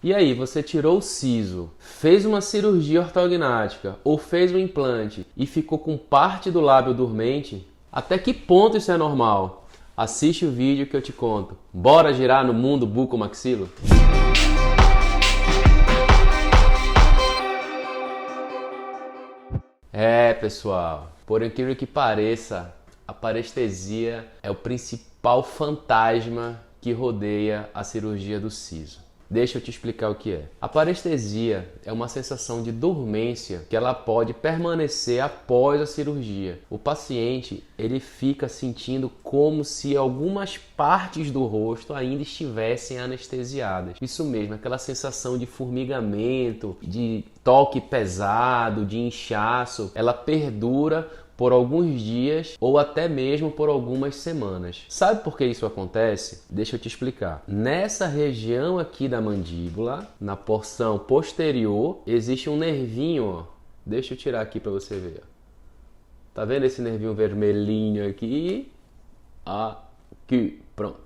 E aí, você tirou o siso, fez uma cirurgia ortognática ou fez um implante e ficou com parte do lábio dormente? Até que ponto isso é normal? Assiste o vídeo que eu te conto. Bora girar no mundo bucomaxilo? Pessoal, por incrível que pareça, a parestesia é o principal fantasma que rodeia a cirurgia do siso. Deixa eu te explicar o que é. A parestesia é uma sensação de dormência que ela pode permanecer após a cirurgia. O paciente, ele fica sentindo como se algumas partes do rosto ainda estivessem anestesiadas. Isso mesmo, aquela sensação de formigamento, de toque pesado, de inchaço, ela perdura por alguns dias ou até mesmo por algumas semanas. Sabe por que isso acontece? Deixa eu te explicar. Nessa região aqui da mandíbula, na porção posterior, existe um nervinho, ó. Deixa eu tirar aqui para você ver. Tá vendo esse nervinho vermelhinho aqui? Aqui, pronto.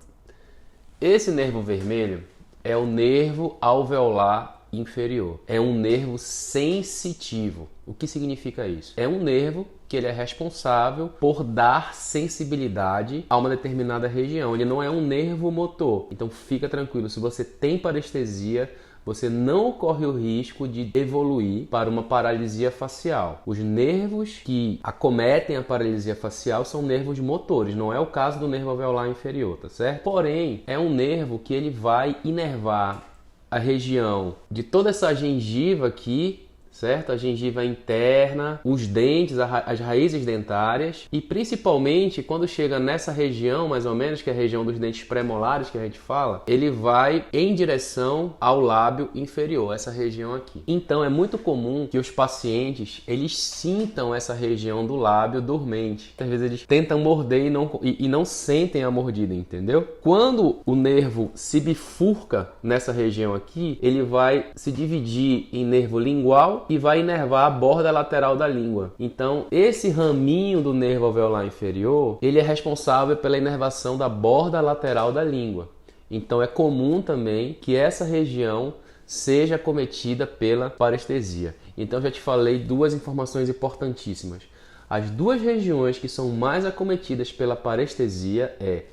Esse nervo vermelho é o nervo alveolar inferior. É um nervo sensitivo. O que significa isso? É um nervo que ele é responsável por dar sensibilidade a uma determinada região. Ele não é um nervo motor. Então fica tranquilo, se você tem parestesia, você não corre o risco de evoluir para uma paralisia facial. Os nervos que acometem a paralisia facial são nervos motores, não é o caso do nervo alveolar inferior, tá certo? Porém, é um nervo que ele vai inervar a região de toda essa gengiva aqui, certo? A gengiva interna, os dentes, as raízes dentárias e principalmente quando chega nessa região, mais ou menos, que é a região dos dentes premolares que a gente fala, ele vai em direção ao lábio inferior, essa região aqui. Então é muito comum que os pacientes, eles sintam essa região do lábio dormente. Às vezes eles tentam morder e não sentem a mordida, entendeu? Quando o nervo se bifurca nessa região aqui, ele vai se dividir em nervo lingual e vai inervar a borda lateral da língua. Então, esse raminho do nervo alveolar inferior, ele é responsável pela inervação da borda lateral da língua. Então, é comum também que essa região seja acometida pela parestesia. Então, já te falei duas informações importantíssimas. As duas regiões que são mais acometidas pela parestesia é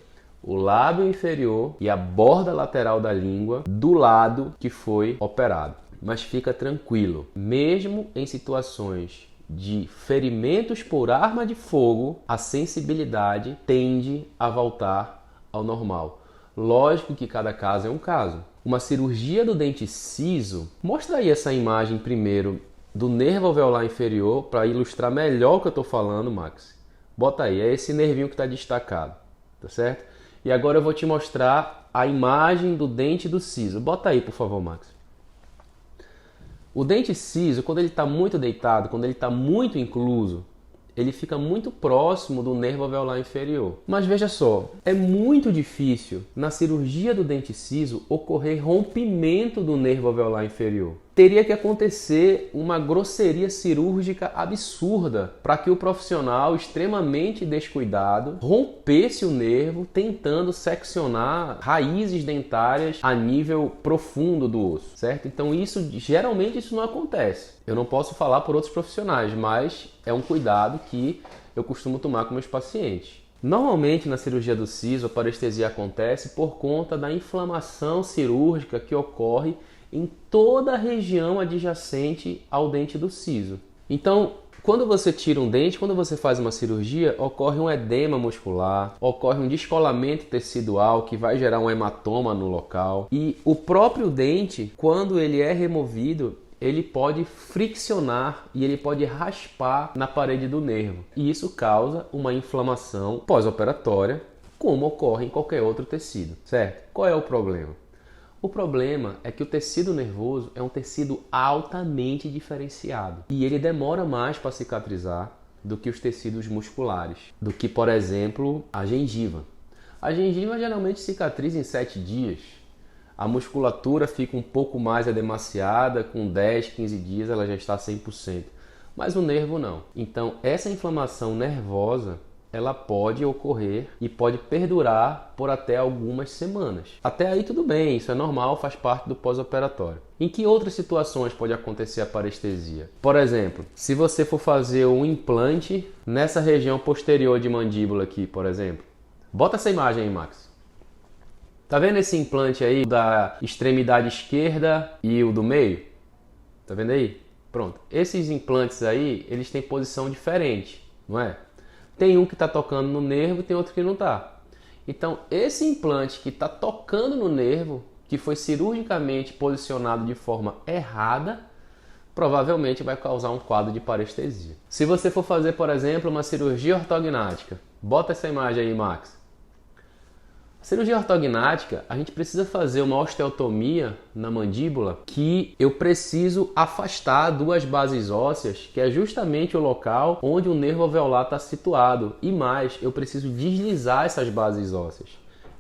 o lábio inferior e a borda lateral da língua do lado que foi operado. Mas fica tranquilo, mesmo em situações de ferimentos por arma de fogo, a sensibilidade tende a voltar ao normal. Lógico que cada caso é um caso. Uma cirurgia do dente ciso, mostra aí essa imagem primeiro do nervo alveolar inferior para ilustrar melhor o que eu estou falando, Max. Bota aí, é esse nervinho que está destacado, tá certo? E agora eu vou te mostrar a imagem do dente do siso. Bota aí, por favor, Max. O dente ciso, quando ele está muito deitado, quando ele está muito incluso, ele fica muito próximo do nervo alveolar inferior. Mas veja só, é muito difícil na cirurgia do dente ciso ocorrer rompimento do nervo alveolar inferior. Teria que acontecer uma grosseria cirúrgica absurda para que o profissional extremamente descuidado rompesse o nervo tentando seccionar raízes dentárias a nível profundo do osso, certo? Então geralmente isso não acontece. Eu não posso falar por outros profissionais, mas é um cuidado que eu costumo tomar com meus pacientes. Normalmente na cirurgia do siso a parestesia acontece por conta da inflamação cirúrgica que ocorre em toda a região adjacente ao dente do siso. Então, quando você tira um dente, quando você faz uma cirurgia, ocorre um edema muscular, ocorre um descolamento tecidual que vai gerar um hematoma no local. E o próprio dente, quando ele é removido, ele pode friccionar e ele pode raspar na parede do nervo. E isso causa uma inflamação pós-operatória, como ocorre em qualquer outro tecido, certo? Qual é o problema? O problema é que o tecido nervoso é um tecido altamente diferenciado e ele demora mais para cicatrizar do que os tecidos musculares, do que, por exemplo, a gengiva. A gengiva geralmente cicatriza em 7 dias. A musculatura fica um pouco mais edemaciada, com 10, 15 dias ela já está 100%. Mas o nervo não. Então, essa inflamação nervosa ela pode ocorrer e pode perdurar por até algumas semanas. Até aí tudo bem, isso é normal, faz parte do pós-operatório. Em que outras situações pode acontecer a parestesia? Por exemplo, se você for fazer um implante nessa região posterior de mandíbula aqui, por exemplo. Bota essa imagem aí, Max. Tá vendo esse implante aí da extremidade esquerda e o do meio? Tá vendo aí? Pronto. Esses implantes aí, eles têm posição diferente, não é? Tem um que está tocando no nervo e tem outro que não está. Então, esse implante que está tocando no nervo, que foi cirurgicamente posicionado de forma errada, provavelmente vai causar um quadro de parestesia. Se você for fazer, por exemplo, uma cirurgia ortognática, bota essa imagem aí, Max. Cirurgia ortognática, a gente precisa fazer uma osteotomia na mandíbula que eu preciso afastar duas bases ósseas, que é justamente o local onde o nervo alveolar está situado. E mais, eu preciso deslizar essas bases ósseas.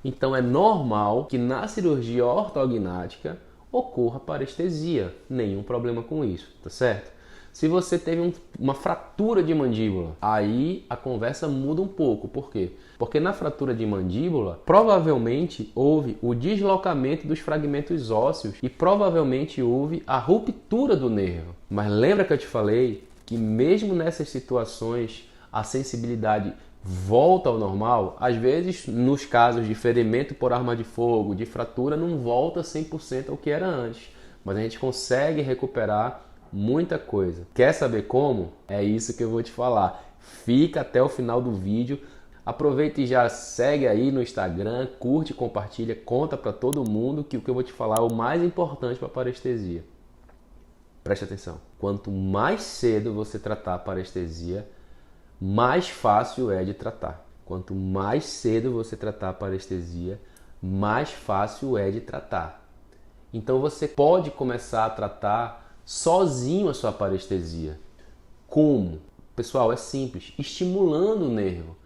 Então é normal que na cirurgia ortognática ocorra parestesia. Nenhum problema com isso, tá certo? Se você teve uma fratura de mandíbula, aí a conversa muda um pouco. Por quê? Porque na fratura de mandíbula, provavelmente houve o deslocamento dos fragmentos ósseos e provavelmente houve a ruptura do nervo. Mas lembra que eu te falei que mesmo nessas situações a sensibilidade volta ao normal? Às vezes, nos casos de ferimento por arma de fogo, de fratura, não volta 100% ao que era antes. Mas a gente consegue recuperar muita coisa. Quer saber como? É isso que eu vou te falar. Fica até o final do vídeo. Aproveita e já segue aí no Instagram, curte, compartilha, conta para todo mundo que o que eu vou te falar é o mais importante para a parestesia. Preste atenção. Quanto mais cedo você tratar a parestesia, mais fácil é de tratar. Quanto mais cedo você tratar a parestesia, mais fácil é de tratar. Então você pode começar a tratar sozinho a sua parestesia. Como? Pessoal, é simples, estimulando o nervo.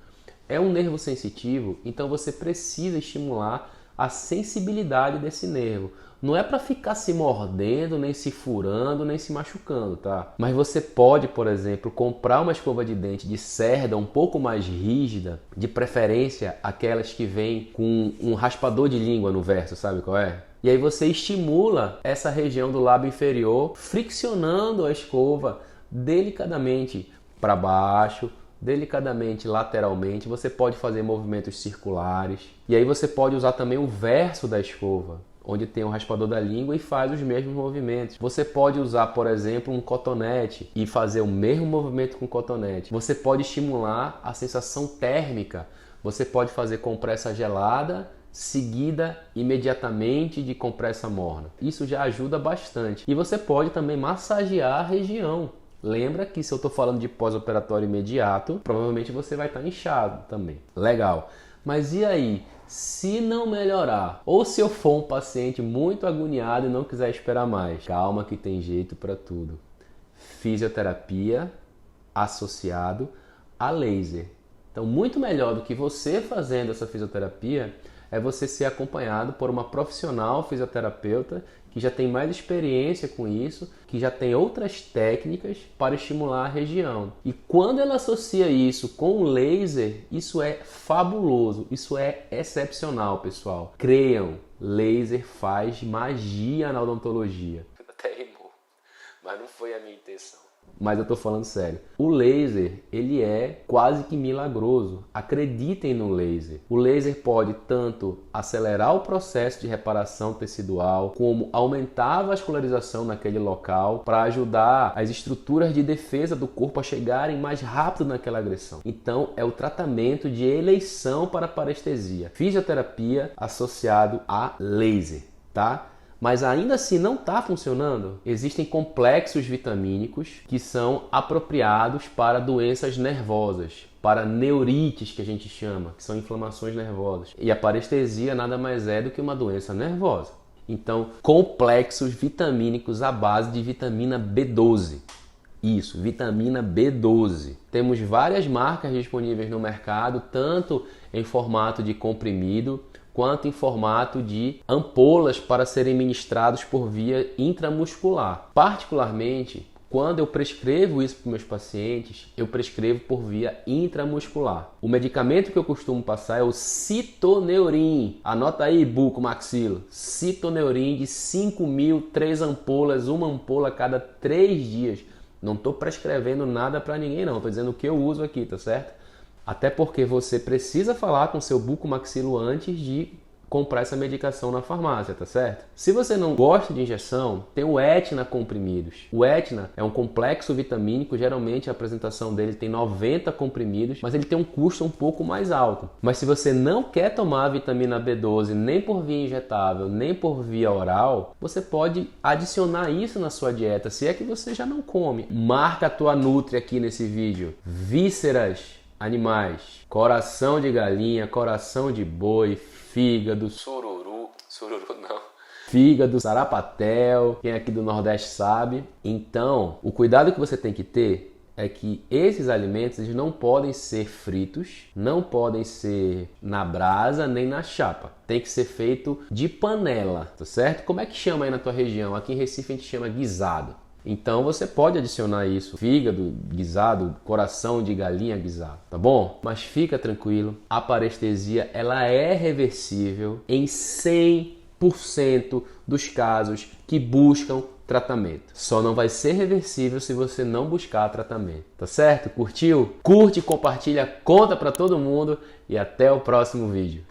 É um nervo sensitivo, então você precisa estimular a sensibilidade desse nervo. Não é para ficar se mordendo, nem se furando, nem se machucando, tá? Mas você pode, por exemplo, comprar uma escova de dente de cerda um pouco mais rígida, de preferência aquelas que vêm com um raspador de língua no verso, sabe qual é? E aí você estimula essa região do lábio inferior, friccionando a escova delicadamente para baixo, delicadamente lateralmente. Você pode fazer movimentos circulares. E aí você pode usar também o verso da escova, onde tem o raspador da língua e faz os mesmos movimentos. Você pode usar, por exemplo, um cotonete e fazer o mesmo movimento com o cotonete. Você pode estimular a sensação térmica. Você pode fazer compressa gelada seguida imediatamente de compressa morna. Isso já ajuda bastante. E você pode também massagear a região. Lembra que se eu estou falando de pós-operatório imediato, provavelmente você vai estar inchado também. Legal. Mas e aí? Se não melhorar, ou se eu for um paciente muito agoniado e não quiser esperar mais, calma que tem jeito para tudo. Fisioterapia associado a laser. Então, muito melhor do que você fazendo essa fisioterapia é você ser acompanhado por uma profissional fisioterapeuta que já tem mais experiência com isso, que já tem outras técnicas para estimular a região. E quando ela associa isso com o laser, isso é fabuloso, isso é excepcional, pessoal. Creiam, laser faz magia na odontologia. Até rimou, mas não foi a minha intenção. Mas eu tô falando sério. O laser, ele é quase que milagroso. Acreditem no laser. O laser pode tanto acelerar o processo de reparação tecidual, como aumentar a vascularização naquele local para ajudar as estruturas de defesa do corpo a chegarem mais rápido naquela agressão. Então, é o tratamento de eleição para a parestesia. Fisioterapia associado a laser, tá? Mas ainda assim não está funcionando. Existem complexos vitamínicos que são apropriados para doenças nervosas, para neurites que a gente chama, que são inflamações nervosas. E a parestesia nada mais é do que uma doença nervosa. Então, complexos vitamínicos à base de vitamina B12. Isso, vitamina B12. Temos várias marcas disponíveis no mercado, tanto em formato de comprimido, quanto em formato de ampolas para serem ministrados por via intramuscular. Particularmente, Quando eu prescrevo isso para meus pacientes, eu prescrevo por via intramuscular. O medicamento que eu costumo passar é o Citoneurin. Anota aí, bucomaxilo. Citoneurin de 5.000, 3 ampolas, uma ampola a cada 3 dias. Não estou prescrevendo nada para ninguém não, estou dizendo o que eu uso aqui, tá certo? Até porque você precisa falar com seu bucomaxilo antes de comprar essa medicação na farmácia, tá certo? Se você não gosta de injeção, tem o Etna comprimidos. O Etna é um complexo vitamínico, geralmente a apresentação dele tem 90 comprimidos, mas ele tem um custo um pouco mais alto. Mas se você não quer tomar a vitamina B12 nem por via injetável, nem por via oral, você pode adicionar isso na sua dieta, se é que você já não come. Marca a tua Nutri aqui nesse vídeo. Vísceras animais, coração de galinha, coração de boi, fígado, sururu não, fígado, sarapatel, quem aqui do Nordeste sabe. Então, o cuidado que você tem que ter é que esses alimentos eles não podem ser fritos, não podem ser na brasa nem na chapa. Tem que ser feito de panela, tá certo? Como é que chama aí na tua região? Aqui em Recife a gente chama guisado. Então você pode adicionar isso, fígado guisado, coração de galinha guisado, tá bom? Mas fica tranquilo, a parestesia ela é reversível em 100% dos casos que buscam tratamento. Só não vai ser reversível se você não buscar tratamento, tá certo? Curtiu? Curte, compartilha, conta pra todo mundo e até o próximo vídeo.